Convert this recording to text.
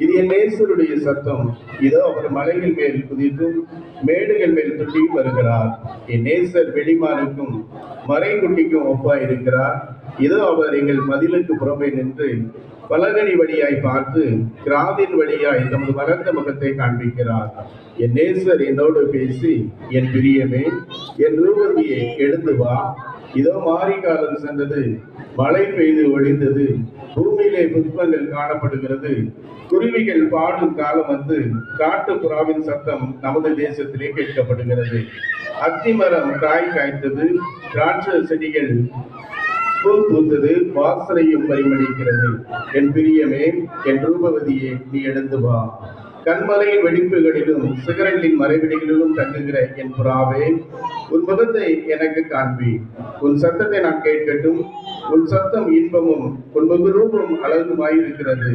இது என் நேசருடைய சத்தம். இதோ அவர் மலைகள் மேல் குதித்தும் மேடுகள் மேல் துள்ளியும் வருகிறார். என் நேசர் வெளிமானுக்கும் மறைக்குட்டிக்கும் ஒப்பாய் இருக்கிறார். இதோ அவர் எங்கள் மதிலுக்கு புறமே நின்று பலகனி வழியாய் பார்த்து கிராதின் வழியாய் தமது வளர்ந்த முகத்தை காண்பிக்கிறார். என் நேசர் என்னோடு பேசி, என் பிரியமே, என் ரூபதியே, எழுந்து வா. இதோ மாரி காலம் சென்றது, மழை பெய்து ஒழிந்தது, பூமியிலே புஷ்பங்கள் காணப்படுகிறது, குருவிகள் பாடும் காலம் வந்து காட்டு புறாவின் சத்தம் நமது தேசத்திலே கேட்கப்படுகிறது. அத்திமரம் காய் காய்த்தது, திராட்சை செடிகள் பூ பூத்தது, வாசனையும் பரிமளிக்கிறது. என் பிரியமே, என் ரூபவதியே, நீ எழுந்து வா. கண்மலையின் வெடிப்புகளிலும் சிகரங்களின் மறைவிடிகளிலும் தங்குகிற என் புறாவே, உன் முகத்தை எனக்கு காண்பி. உன் சத்தத்தை நான் கேட்கட்டும். உன் சத்தம் இன்பமும் உன் முக ரூபம் அழகுமாயிருக்கிறது.